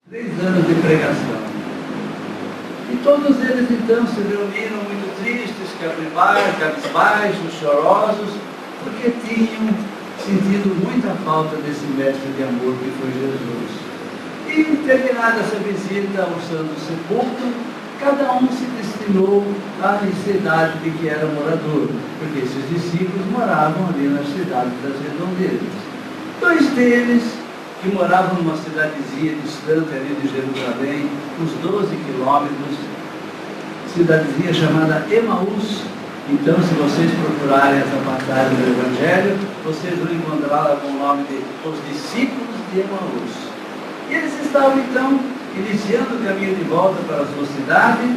3 anos de pregação. E todos eles então se reuniram muito tristes, cabisbaixos, chorosos, porque tinham sentido muita falta desse mestre de amor que foi Jesus. E terminada essa visita ao Santo Sepulcro, cada um se destinou à cidade de que era morador, porque esses discípulos moravam ali nas cidades das redondezas. 2 deles, que moravam numa cidadezinha distante ali de Jerusalém, uns 12 quilômetros, cidadezinha chamada Emaús. Então, se vocês procurarem essa passagem do Evangelho, vocês vão encontrá-la com o nome de Os Discípulos de Emaús. E eles estavam, então, iniciando o caminho de volta para a sua cidade,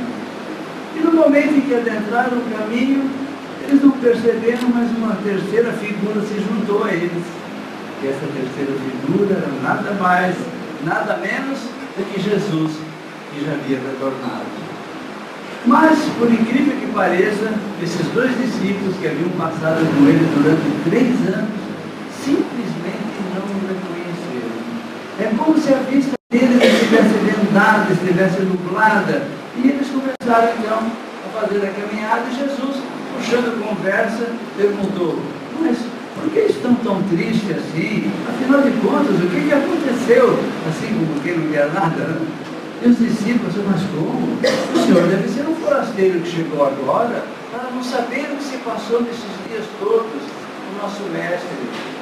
e no momento em que adentraram o caminho, eles não perceberam, mas uma terceira figura se juntou a eles. E essa terceira figura era nada mais, nada menos do que Jesus, que já havia retornado. Mas, por incrível que pareça, esses 2 discípulos que haviam passado com ele durante 3 anos, simplesmente não o reconheceram. É como se a vista deles estivesse vendada, estivesse nublada, e eles começaram então a fazer a caminhada, e Jesus, puxando conversa, perguntou: mas por que estão tão tristes assim? Afinal de contas, o que aconteceu? Assim como quem não quer nada. E os discípulos, mas como? O Senhor deve ser um forasteiro que chegou agora para não saber o que se passou nesses dias todos. O nosso mestre,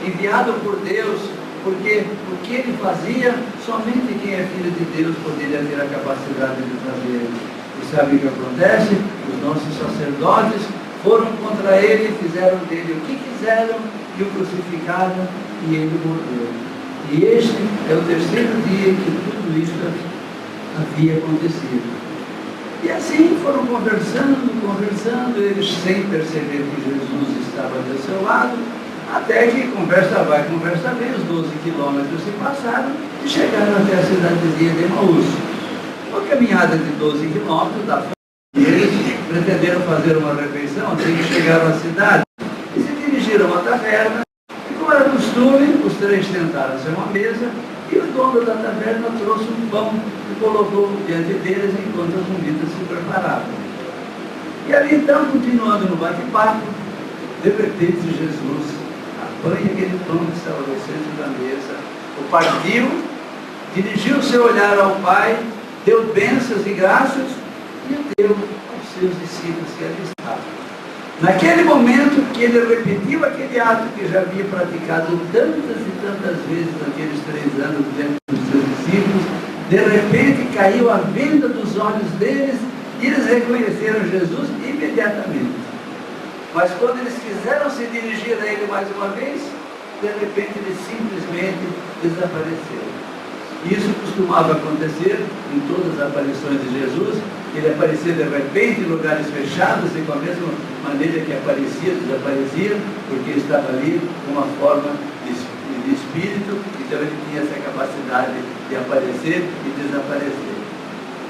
enviado por Deus, porque o que ele fazia, somente quem é filho de Deus poderia ter a capacidade de fazer. E sabe o que acontece? Os nossos sacerdotes foram contra ele, fizeram dele o que quiseram, e o crucificaram, e ele morreu. E este é o 3º dia que tudo isso havia acontecido. E assim foram conversando, eles sem perceber que Jesus estava do seu lado, até que conversa vai, conversa vem, os 12 quilômetros se passaram e chegaram até a cidadezinha de Emaús. Uma caminhada de 12 quilômetros da frente, eles pretenderam fazer uma refeição, assim que chegaram à cidade, e se dirigiram à taverna, e como era costume, os 3 sentaram-se a uma mesa, e o dono da taverna trouxe um pão e colocou diante deles enquanto as comidas se preparavam. E ali então, continuando no bate-papo, de repente Jesus apanha aquele pão que estava no centro da mesa, o partiu, dirigiu o seu olhar ao Pai, deu bênçãos e graças e o deu aos seus discípulos que ali estavam. Naquele momento que ele repetiu aquele ato que já havia praticado tantas e tantas vezes naqueles 3 anos dentro dos seus discípulos, de repente caiu a venda dos olhos deles e eles reconheceram Jesus imediatamente. Mas quando eles quiseram se dirigir a ele mais uma vez, de repente ele simplesmente desapareceu. Isso costumava acontecer em todas as aparições de Jesus. Ele aparecia de repente em lugares fechados e com a mesma maneira que aparecia, desaparecia, porque estava ali com uma forma de espírito, então ele tinha essa capacidade de aparecer e desaparecer.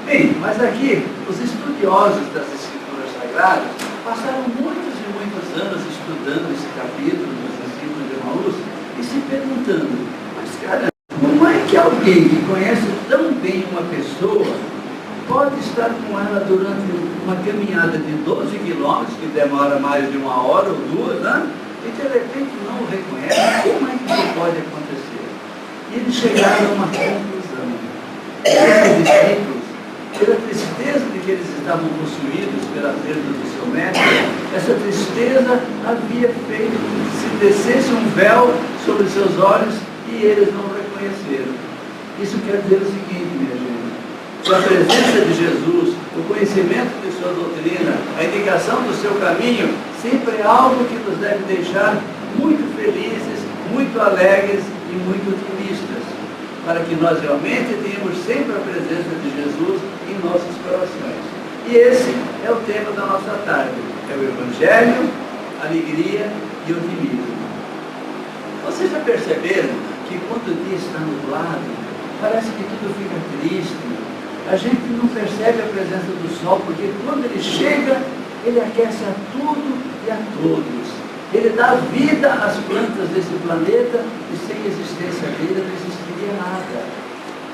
Bem, mas aqui, os estudiosos das Escrituras Sagradas passaram muitos e muitos anos estudando esse capítulo dos discípulos de Emaús e se perguntando: mas caramba, como é que alguém que conhece tão bem uma pessoa pode estar com ela durante uma caminhada de 12 quilômetros, que demora mais de 1 hora ou 2, né? E de repente não o reconhece? Como é que isso pode acontecer? E eles chegaram a uma conclusão. Esses discípulos, pela tristeza de que eles estavam possuídos pela perda do seu mestre, essa tristeza havia feito que se descesse um véu sobre seus olhos e eles não o reconheceram. Isso quer dizer o seguinte, minha gente: que a presença de Jesus, o conhecimento de sua doutrina, a indicação do seu caminho, sempre é algo que nos deve deixar muito felizes, muito alegres e muito otimistas, para que nós realmente tenhamos sempre a presença de Jesus em nossos corações. E esse é o tema da nossa tarde: é o Evangelho, alegria e otimismo. Vocês já perceberam que quando o dia está nublado, parece que tudo fica triste? A gente não percebe a presença do sol, porque quando ele chega, ele aquece a tudo e a todos. Ele dá vida às plantas desse planeta, e sem a existência dele não existiria nada.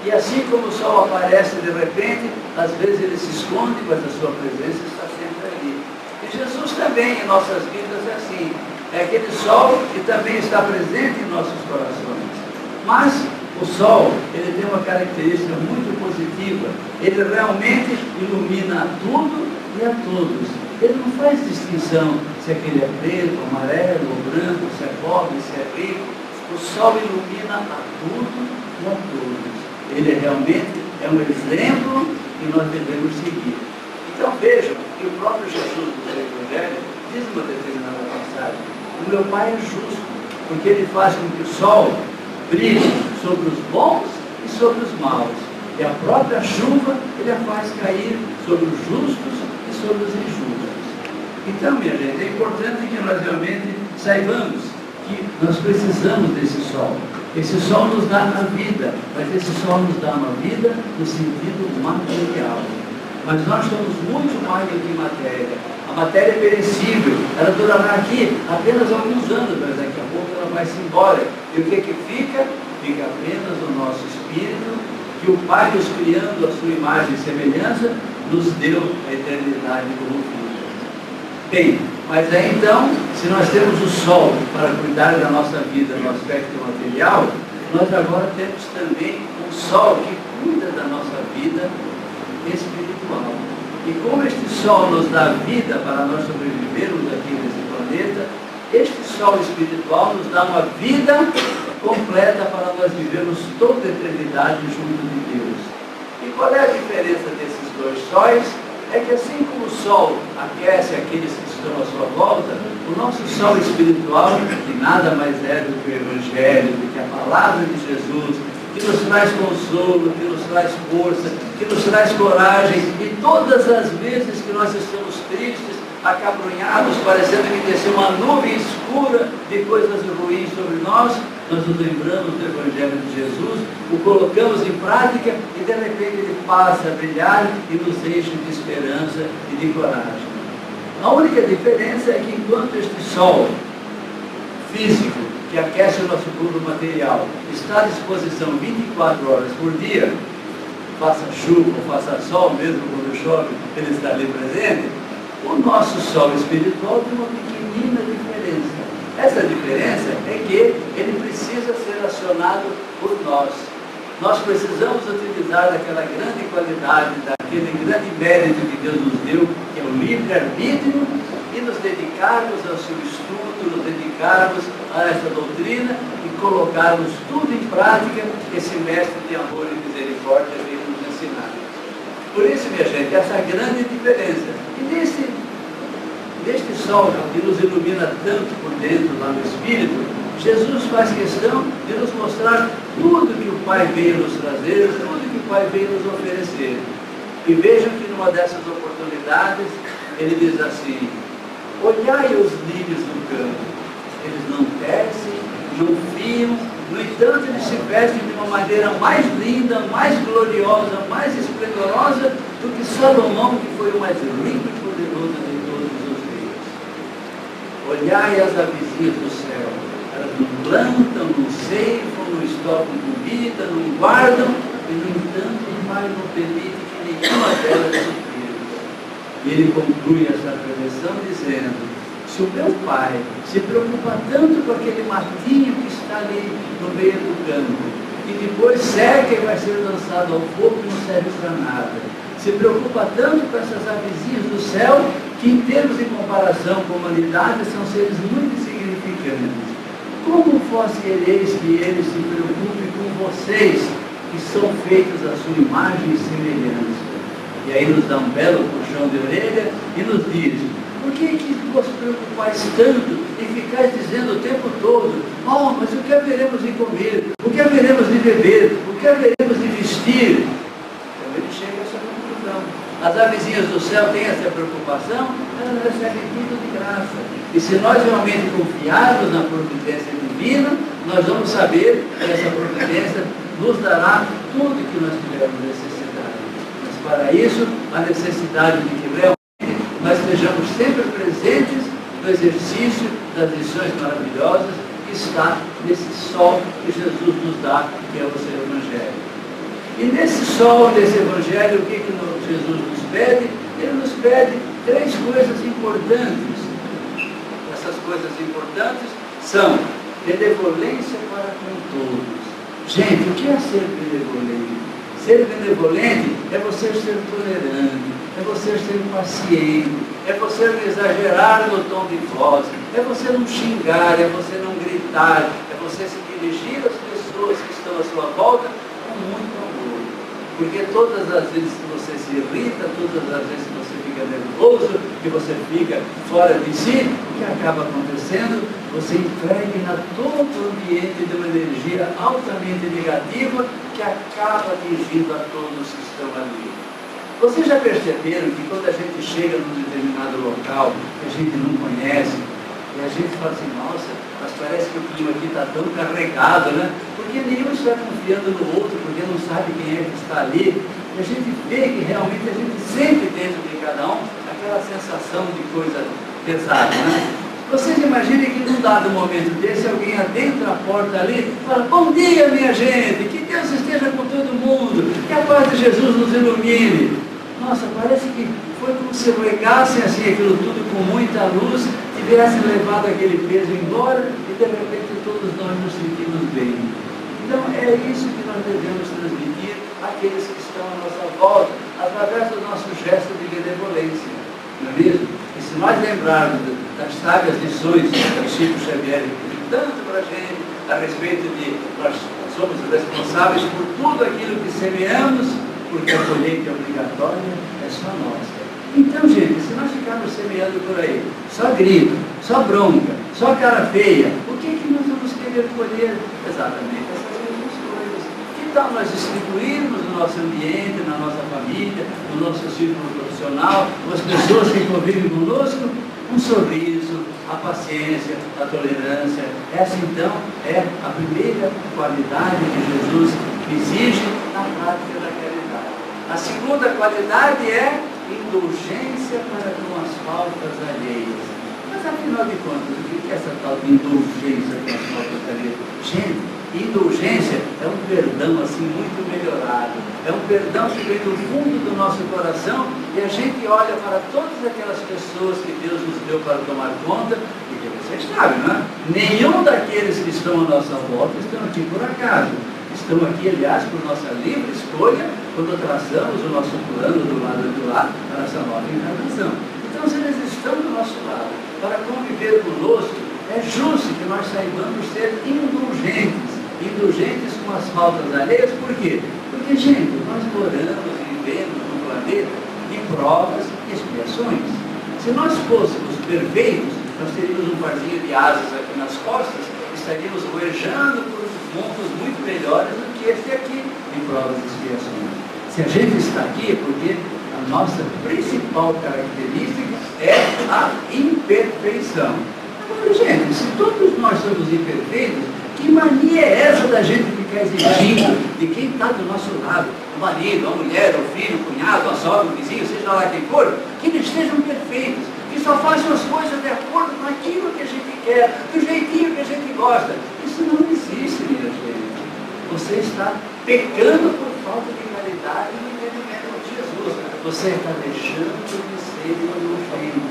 E assim como o sol aparece de repente, às vezes ele se esconde, mas a sua presença está sempre ali. E Jesus também em nossas vidas é assim. É aquele sol que também está presente em nossos corações. Mas o sol, ele tem uma característica muito positiva. Ele realmente ilumina a tudo e a todos. Ele não faz distinção se aquele é preto, amarelo, ou branco, se é pobre, se é rico. O sol ilumina a tudo e a todos. Ele realmente é um exemplo que nós devemos seguir. Então vejam que o próprio Jesus do Evangelho diz uma determinada passagem: o meu Pai é justo, porque ele faz com que o sol brilhe sobre os bons e sobre os maus. E a própria chuva ele a faz cair sobre os justos e sobre os injustos. Então, minha gente, é importante que nós realmente saibamos que nós precisamos desse sol. Esse sol nos dá a vida, mas esse sol nos dá uma vida no sentido material. Mas nós somos muito mais do que matéria. A matéria é perecível, ela durará aqui apenas alguns anos, mas daqui a pouco ela vai se embora. E o que fica? Fica apenas o nosso espírito, que o Pai, nos criando a sua imagem e semelhança, nos deu a eternidade como filhos. Bem, mas aí então, se nós temos o sol para cuidar da nossa vida no aspecto material, nós agora temos também um sol que cuida da nossa vida espiritual. E como este sol nos dá vida para nós sobrevivermos aqui nesse planeta, este sol espiritual nos dá uma vida completa para nós vivermos toda a eternidade junto de Deus. E qual é a diferença desses dois sóis? É que assim como o sol aquece aqueles que estão à sua volta, o nosso sol espiritual, que nada mais é do que o Evangelho, do que a palavra de Jesus, que nos traz consolo, que nos traz força, que nos traz coragem, e todas as vezes que nós estamos tristes, acabrunhados, parecendo que desceu uma nuvem escura de coisas ruins sobre nós, nós nos lembramos do Evangelho de Jesus, o colocamos em prática e de repente ele passa a brilhar e nos enche de esperança e de coragem. A única diferença é que enquanto este sol físico, que aquece o nosso mundo material, está à disposição 24 horas por dia, faça chuva ou faça sol, mesmo quando chove, ele está ali presente, o nosso sol espiritual tem uma pequenina diferença. Essa diferença é que ele precisa ser acionado por nós. Nós precisamos utilizar aquela grande qualidade, daquele grande mérito que Deus nos deu, que é o livre-arbítrio, e nos dedicarmos ao seu estudo, nos dedicarmos a essa doutrina e colocarmos tudo em prática, esse mestre de amor e misericórdia veio nos ensinar. Por isso, minha gente, essa grande diferença. E neste sol que nos ilumina tanto por dentro, lá no Espírito, Jesus faz questão de nos mostrar tudo que o Pai veio nos trazer, tudo que o Pai veio nos oferecer. E vejam que numa dessas oportunidades, ele diz assim: olhai os lírios do campo, eles não tecem, não fiam, no entanto eles se vestem de uma maneira mais linda, mais gloriosa, mais esplendorosa do que Salomão, que foi o mais rico e poderoso de todos os reis. Olhai as avezinhas do céu, elas não plantam, não ceifam, não estocam comida, não guardam, e no entanto o Pai não permite que nenhuma delas se perca. E ele conclui essa preleção dizendo: se o meu Pai se preocupa tanto com aquele matinho que está ali no meio do campo, que depois seca e vai ser lançado ao fogo e não serve para nada, se preocupa tanto com essas avezinhas do céu, que em termos de comparação com a humanidade são seres muito insignificantes, como vós quereis que ele se preocupe com vocês, que são feitos à sua imagem e semelhança? E aí nos dá um belo puxão de orelha e nos diz: por que vos preocupais tanto e ficais dizendo o tempo todo: oh, mas o que haveremos de comer? O que haveremos de beber? O que haveremos de vestir? Então ele chega a essa conclusão. As avezinhas do céu têm essa preocupação, elas recebem tudo de graça. E se nós realmente confiarmos na providência divina, nós vamos saber que essa providência nos dará tudo que nós tivermos necessidade. Mas para isso, a necessidade de que realmente nós estejamos sempre presentes no exercício das lições maravilhosas que está nesse sol que Jesus nos dá, que é o seu Evangelho. E nesse sol, nesse Evangelho, o que Jesus nos pede? Ele nos pede 3 coisas importantes. Essas coisas importantes são benevolência para com todos. Gente, o que é ser benevolente? Ser benevolente é você ser tolerante, é você ser paciente, é você não exagerar no tom de voz, é você não xingar, é você não gritar, é você se dirigir às pessoas que estão à sua volta com muito amor. Porque todas as vezes que você se irrita, todas as vezes que você fica nervoso, que você fica fora de si, o que acaba acontecendo? Você impregna todo o ambiente de uma energia altamente negativa que acaba atingindo a todos que estão ali. Vocês já perceberam que quando a gente chega num determinado local que a gente não conhece, e a gente fala assim, nossa, mas parece que o clima aqui está tão carregado, né? Porque nenhum está confiando no outro, porque não sabe quem é que está ali. E a gente vê que realmente a gente sente dentro de cada um aquela sensação de coisa pesada, né? Vocês imaginem que num dado momento desse, alguém adentra a porta ali e fala, bom dia minha gente, que Deus esteja com todo mundo, que a paz de Jesus nos ilumine. Nossa, parece que foi como se regassem assim aquilo tudo com muita luz, tivessem levado aquele peso embora e de repente todos nós nos sentimos bem. Então é isso que nós devemos transmitir àqueles que estão à nossa volta, através do nosso gesto de benevolência, não é mesmo? E se nós lembrarmos das sábias lições que Chico Xavier disse tanto para a gente, a respeito de nós somos responsáveis por tudo aquilo que semeamos, porque a colheita é obrigatória, é só nossa. Então, gente, se nós ficarmos semeando por aí, só grito, só bronca, só cara feia, o que nós vamos querer colher? Exatamente essas mesmas coisas. Que tal nós distribuirmos no nosso ambiente, na nossa família, no nosso círculo profissional, com as pessoas que convivem conosco, um sorriso, a paciência, a tolerância. Essa então é a primeira qualidade que Jesus exige na prática da caridade. A segunda qualidade é indulgência para com as faltas alheias. Mas afinal de contas, o que é essa tal de indulgência com as faltas alheias? Gente, indulgência é um perdão assim muito melhorado, é um perdão que vem do fundo do nosso coração e a gente olha para todas aquelas pessoas que Deus nos deu para tomar conta, porque vocês sabem, não é? Nenhum daqueles que estão à nossa volta estão aqui por acaso. Estão aqui, aliás, por nossa livre escolha, quando traçamos o nosso plano do lado de lá para essa nova encarnação. Então, se eles estão do nosso lado para conviver conosco, é justo que nós saibamos ser indulgentes com as faltas alheias. Por quê? Porque, gente, nós moramos e vivemos num planeta de provas e expiações. Se nós fôssemos perfeitos, nós teríamos um parzinho de asas aqui nas costas, estaríamos voejando por mundos muito melhores do que este aqui, de provas e expiações. Se a gente está aqui é porque a nossa principal característica é a imperfeição. Agora, gente, se todos nós somos imperfeitos, que mania é essa da gente ficar exigindo de quem está do nosso lado, o marido, a mulher, o filho, o cunhado, a sogra, o vizinho, seja lá quem for, que eles sejam perfeitos, que só façam as coisas de acordo com aquilo que a gente quer, do jeitinho que a gente gosta. Isso não existe, minha gente. Você está pecando por falta de caridade no entendimento de Jesus. Você está deixando de ser indulgente.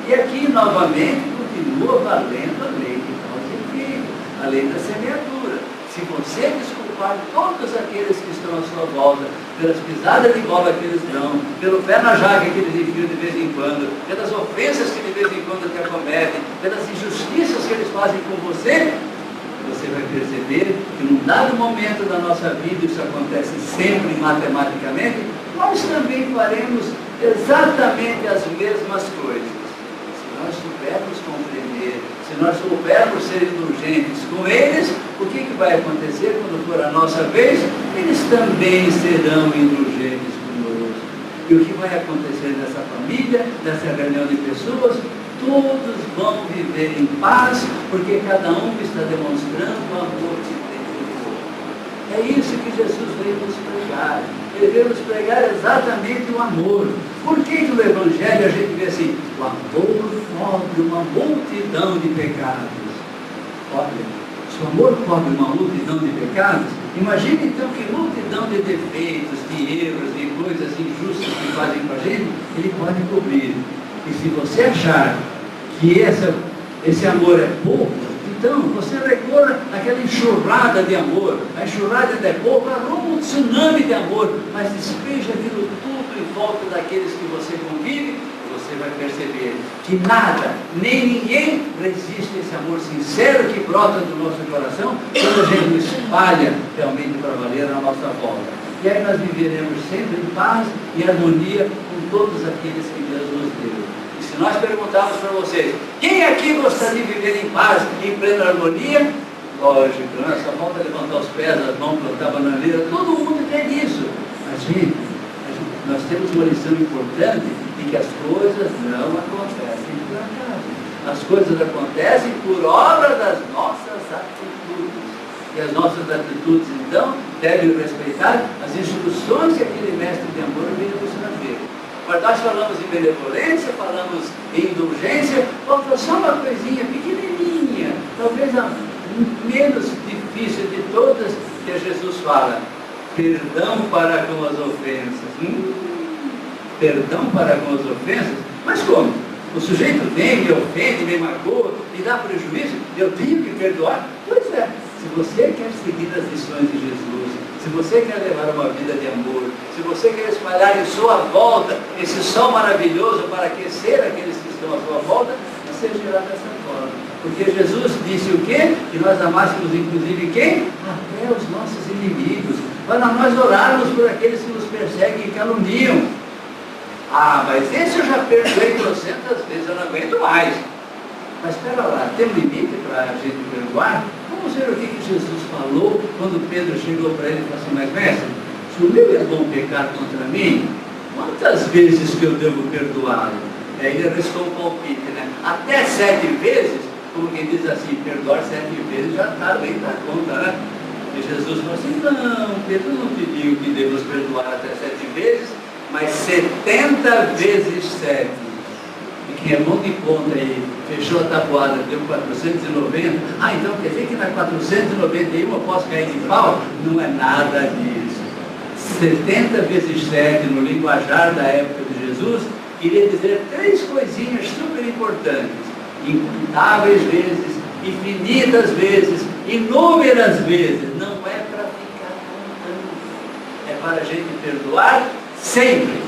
E aqui, novamente, continua valendo a lei de causa e efeito, a lei da semeadura. Se você desculpar todos aqueles que estão à sua volta, pelas pisadas de bola que eles dão, pelo pé na jaca que eles enfiam de vez em quando, pelas ofensas que de vez em quando te acometem, pelas injustiças que eles fazem com você, você vai perceber que num dado momento da nossa vida, isso acontece sempre matematicamente, nós também faremos exatamente as mesmas coisas. Se nós soubermos compreender, se nós soubermos ser indulgentes com eles, o que vai acontecer quando for a nossa vez? Eles também serão indulgentes conosco. E o que vai acontecer nessa família, nessa reunião de pessoas? Todos vão viver em paz, porque cada um está demonstrando o amor que tem por outro. É isso que Jesus veio nos pregar. Ele veio nos pregar exatamente o amor. Por que no Evangelho a gente vê assim, o amor cobre uma multidão de pecados? Olha, se o amor cobre uma multidão de pecados, Imagine então que multidão de defeitos, de erros, de coisas injustas que fazem com a gente, Ele pode cobrir. E se você achar que esse amor é pouco, então você recorra àquela enxurrada de amor. A enxurrada é pouco, arruma um tsunami de amor, mas despeja aquilo tudo em volta daqueles que você convive. Você vai perceber que nada, nem ninguém resiste a esse amor sincero que brota do nosso coração quando a gente espalha realmente para valer a nossa volta. E aí nós viveremos sempre em paz e harmonia com todos aqueles que Deus nos deu. E se nós perguntarmos para vocês, quem aqui gostaria de viver em paz, em plena harmonia? Lógico, não é só falta levantar os pés, as mãos, plantar bananeira, todo mundo quer isso. Mas, gente, nós temos uma lição importante de que as coisas não acontecem por acaso. As coisas acontecem por obra das nossas atitudes. E as nossas atitudes, então, devem respeitar as instruções que aquele mestre de amor veio nos trazer. Mas nós falamos em benevolência, falamos em indulgência, falta só uma coisinha pequenininha, talvez a menos difícil de todas, que Jesus fala: perdão para com as ofensas. Perdão para com as ofensas? Mas como? O sujeito vem, me ofende, me magoa, me dá prejuízo, eu tenho que perdoar? Pois é, se você quer seguir as lições de Jesus, se você quer levar uma vida de amor, se você quer espalhar em sua volta esse sol maravilhoso para aquecer aqueles que estão à sua volta, você agirá dessa forma. Porque Jesus disse o quê? Que nós amássemos inclusive quem? Até os nossos inimigos. Para nós orarmos por aqueles que nos perseguem e caluniam. Ah, mas esse eu já perdoei 200 vezes, eu não aguento mais. Mas espera lá, tem um limite para a gente perdoar? Vamos ver o que Jesus falou quando Pedro chegou para ele e falou assim: mas mestre, se o meu irmão pecar contra mim, quantas vezes que eu devo perdoá-lo? Aí ele arriscou o palpite, né? Até 7 vezes, como quem diz assim, perdoar 7 vezes já está bem da conta, né? E Jesus falou assim: não, Pedro não pediu que devemos perdoar até 7 vezes, mas 70 vezes 7. E quem é bom de conta aí, fechou a tabuada, deu 490. Ah, então quer dizer que na 491 eu posso cair de pau? Não é nada disso. 70 vezes 7 no linguajar da época de Jesus queria dizer 3 coisinhas super importantes: incontáveis vezes, infinitas vezes, inúmeras vezes. Não é para ficar contando, é para a gente perdoar sempre.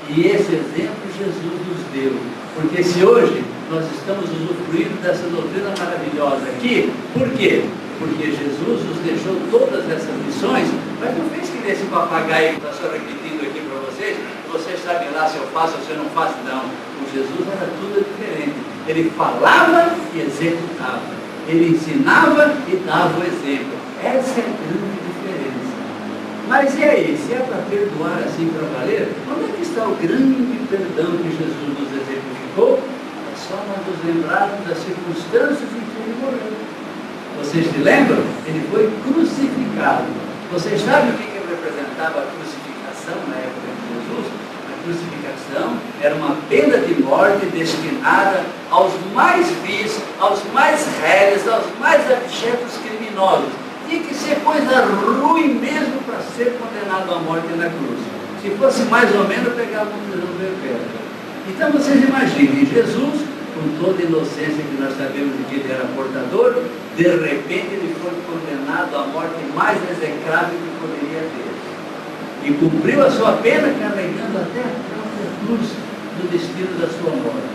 E esse exemplo Jesus nos deu. Porque se hoje nós estamos usufruindo dessa doutrina maravilhosa aqui, por quê? Porque Jesus nos deixou todas essas lições, mas não fez que nesse papagaio que está só repetindo aqui para vocês, vocês sabem lá se eu faço ou se eu não faço. Não. Com Jesus era tudo diferente. Ele falava e executava. Ele ensinava e dava o exemplo. Essa é a grande diferença. Mas e aí, se é para perdoar assim para valer, onde é que está o grande perdão que Jesus nos exemplificou? É só nós nos lembrarmos das circunstâncias em que ele morreu. Vocês se lembram? Ele foi crucificado. Vocês sabem o que representava a crucificação na época de Jesus? A crucificação era uma pena de morte destinada aos mais vis, aos mais réis, aos mais abjetos criminosos. Tinha que ser coisa ruim mesmo para ser condenado à morte na cruz. Se fosse mais ou menos, pegava um prisão perpétua. Então vocês imaginem, Jesus, com toda a inocência que nós sabemos de que ele era portador, de repente ele foi condenado à morte mais execrável que poderia ter. E cumpriu a sua pena carregando até a própria cruz do destino da sua morte.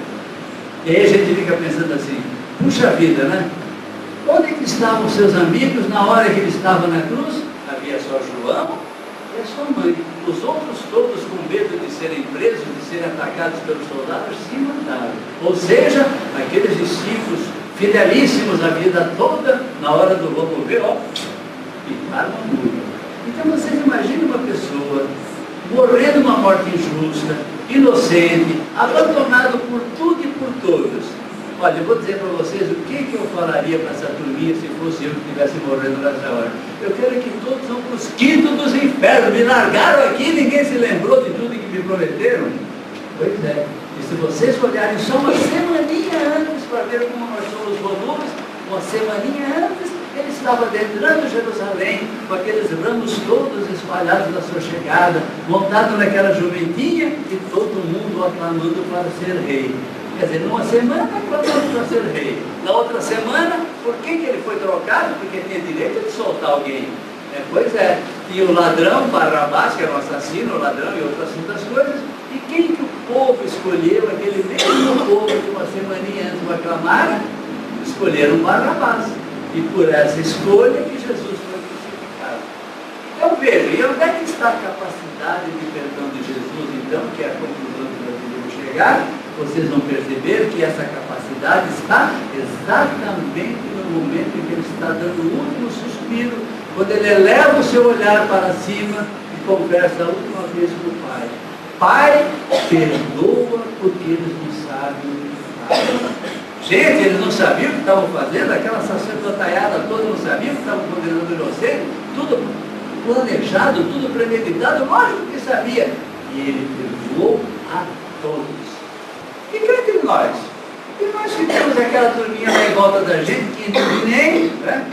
E aí a gente fica pensando assim: puxa vida, né? Onde que estavam seus amigos na hora que ele estava na cruz? Havia só João e a sua mãe. Os outros todos, com medo de serem presos, de serem atacados pelos soldados, se mataram. Ou seja, aqueles discípulos fidelíssimos a vida toda, na hora do vamos ver, ó, ficaram muito. Então vocês imaginem uma pessoa morrendo uma morte injusta, inocente, abandonado por tudo e por todos. Olha, eu vou dizer para vocês o que eu falaria para essa turminha se fosse eu que estivesse morrendo nessa hora. Eu quero que todos vão para os quintos dos infernos. Me largaram aqui, ninguém se lembrou de tudo que me prometeram. Pois é. E se vocês olharem só uma semaninha antes para ver como nós somos volumes, uma semaninha antes, eles estava adentrando Jerusalém, com aqueles ramos todos espalhados na sua chegada, montado naquela jumentinha e todo mundo aclamando para ser rei. Quer dizer, numa semana aclamando para ser rei. Na outra semana, por que ele foi trocado? Porque tinha direito de soltar alguém. Pois é, tinha o ladrão Barrabás, que era um assassino, o ladrão e outras tantas coisas. E quem que o povo escolheu, aquele mesmo povo que uma semaninha antes o aclamaram, escolheram Barrabás. E por essa escolha que Jesus foi crucificado. Então veja, e onde é que está a capacidade de perdão de Jesus, então, que é a conclusão que nós devemos chegar? Vocês vão perceber que essa capacidade está exatamente no momento em que ele está dando o último suspiro, quando ele eleva o seu olhar para cima e conversa a última vez com o Pai. Pai, perdoa porque eles não sabem o que fazem. Gente, eles não sabiam o que estavam fazendo, aquela sacerdotaiada toda não sabia o que estavam condenando inocente, tudo planejado, tudo premeditado, lógico que sabia. E ele perdoou a todos. E cá entre nós? E nós que temos aquela turminha lá em volta da gente, que nem, né,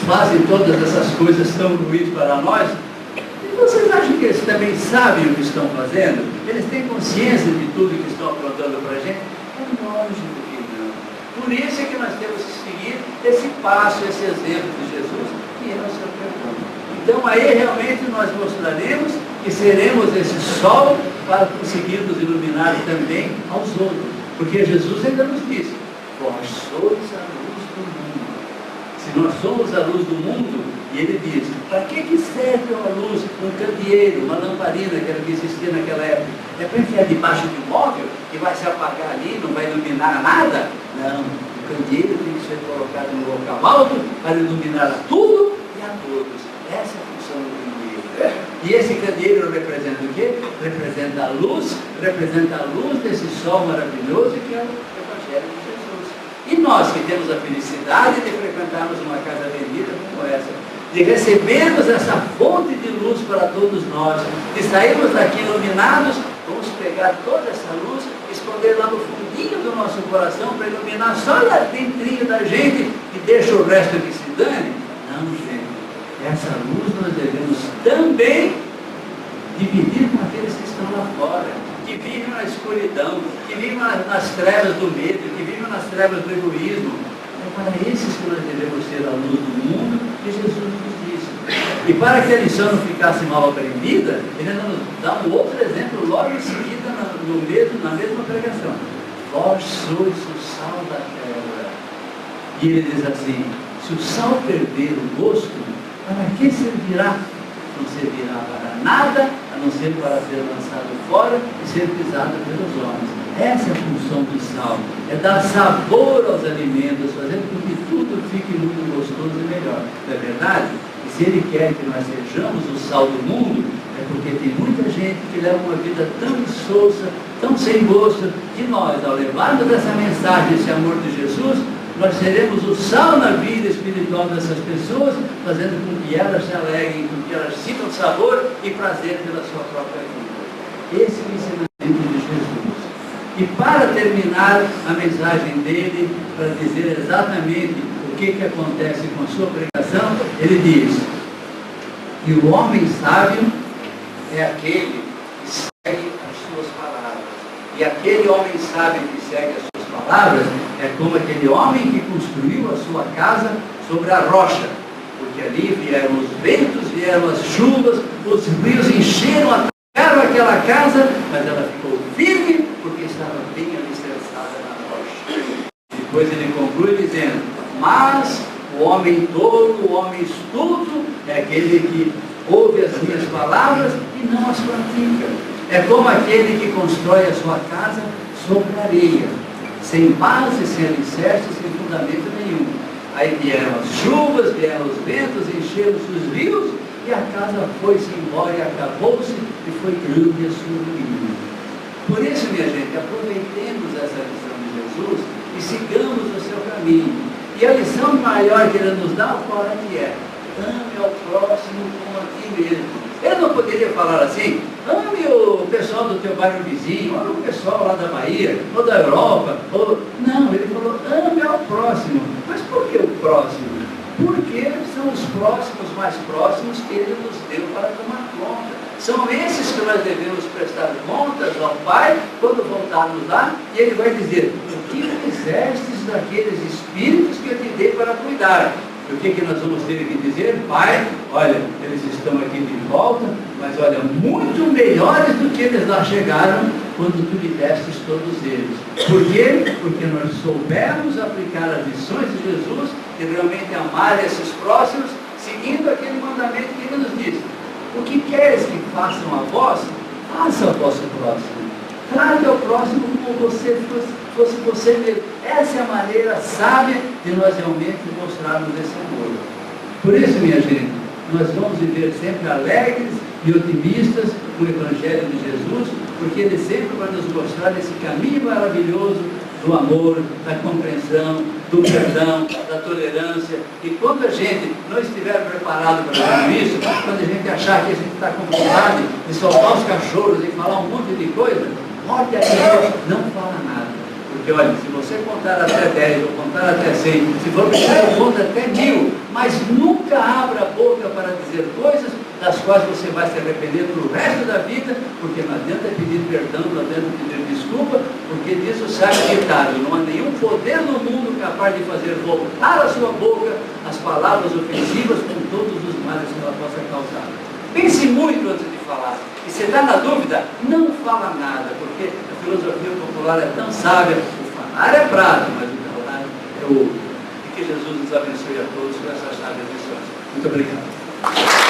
fazem todas essas coisas tão ruins para nós. E vocês acham que eles também sabem o que estão fazendo? Eles têm consciência de tudo que estão aprontando para a gente? É lógico que não. Por isso é que nós temos que seguir esse passo, esse exemplo de Jesus, que é o seu perdão. Então aí realmente nós mostraremos que seremos esse sol para conseguirmos iluminar também aos outros. Porque Jesus ainda nos disse, vós sois a luz do mundo. Se nós somos a luz do mundo, e ele diz, para que serve a luz? Um candeeiro, uma lamparina, que era o que existia naquela época. É para enfiar debaixo de um móvel que vai se apagar ali, não vai iluminar nada? Não, o candeeiro tem que ser colocado no local alto para iluminar a tudo e a todos. Essa é a função do candeeiro. E esse candeeiro representa o quê? Representa a luz desse sol maravilhoso que é o Evangelho de Jesus. E nós que temos a felicidade de frequentarmos uma casa bendita como essa, de recebermos essa fonte de luz para todos nós, de sairmos daqui iluminados, vamos pegar toda essa luz, esconder lá no fundinho do nosso coração para iluminar só lá dentro da gente e deixa o resto que se dane? Não, gente. Essa luz nós devemos também dividir com aqueles que estão lá fora, que vivem na escuridão, que vivem nas trevas do medo, que vivem nas trevas do egoísmo. É para esses que nós devemos ser a luz do mundo, que Jesus nos disse. E para que a lição não ficasse mal aprendida, ele ainda nos dá um outro exemplo logo em seguida na mesma pregação. Vós sois o sal da terra. E ele diz assim, se o sal perder o gosto, para que servirá? Não servirá para nada, a não ser para ser lançado fora e ser pisado pelos homens. Essa é a função do sal, é dar sabor aos alimentos, fazendo com que tudo fique muito gostoso e melhor. Não é verdade? E se ele quer que nós sejamos o sal do mundo, é porque tem muita gente que leva uma vida tão insossa, tão sem gosto, que nós, ao levarmos essa mensagem, esse amor de Jesus, nós seremos o sal na vida espiritual dessas pessoas, fazendo com que elas se alegrem, com que elas sintam sabor e prazer pela sua própria vida. Esse é o ensinamento de Jesus. E para terminar a mensagem dele, para dizer exatamente o que acontece com a sua pregação, ele diz que o homem sábio é aquele que segue as suas palavras. E aquele homem sábio que segue as suas palavras é como aquele homem que construiu a sua casa sobre a rocha, porque ali vieram os ventos, vieram as chuvas, os rios encheram, atacaram aquela casa, mas ela ficou firme porque estava bem alicerçada na rocha. Depois ele conclui dizendo, mas o homem tolo, o homem estúpido, é aquele que ouve as minhas palavras e não as pratica. É como aquele que constrói a sua casa sobre areia, sem base, sem alicerce, sem fundamento nenhum. Aí vieram as chuvas, vieram os ventos, encheram-se os rios, e a casa foi-se embora e acabou-se, e foi grande a sua ruína. Por isso, minha gente, aproveitemos essa lição de Jesus e sigamos o seu caminho. E a lição maior que ele nos dá, qual é que é? Ame ao próximo como a ti mesmo. Ele não poderia falar assim, ame o pessoal do teu bairro vizinho, ame o pessoal lá da Bahia, ou da Europa, ou... Não, ele falou, ame ao próximo. Mas por que o próximo? Porque são os próximos, mais próximos, que Ele nos deu para tomar conta. São esses que nós devemos prestar contas ao Pai quando voltarmos lá, e Ele vai dizer: o que fizestes daqueles espíritos que eu te dei para cuidar? E o que nós vamos ter que dizer? Pai, olha, eles estão aqui de volta, mas olha, muito melhores do que eles lá chegaram quando tu lhe destes todos eles. Por quê? Porque nós soubemos aplicar as lições de Jesus e realmente amar esses próximos, seguindo aquele mandamento que Ele nos diz: o que queres que façam a vós, faça ao vosso próximo. Trate ao próximo como você fosse você mesmo. Essa é a maneira sábia de nós realmente mostrarmos esse amor. Por isso, minha gente, nós vamos viver sempre alegres e otimistas com o Evangelho de Jesus, porque Ele sempre vai nos mostrar esse caminho maravilhoso do amor, da compreensão, do perdão, da tolerância. E quando a gente não estiver preparado para tudo isso, quando a gente achar que a gente está com vontade de soltar os cachorros e falar um monte de coisa, olha aqui, não fala nada. Porque olha, se você contar até 10 ou contar até 100, se for preciso, conta até 1000, mas nunca abra a boca para dizer coisas das quais você vai se arrepender para o resto da vida, porque não adianta pedir perdão, não adianta pedir desculpa, porque disso sai ditado: não há nenhum poder no mundo capaz de fazer voltar à sua boca as palavras ofensivas com todos os males que ela possa causar. Pense muito antes de falar. E se está na dúvida, não fala nada, porque a filosofia popular é tão sábia: o falar é prata, mas o calar é ouro. E que Jesus nos abençoe a todos com essas sábias lições. Muito obrigado.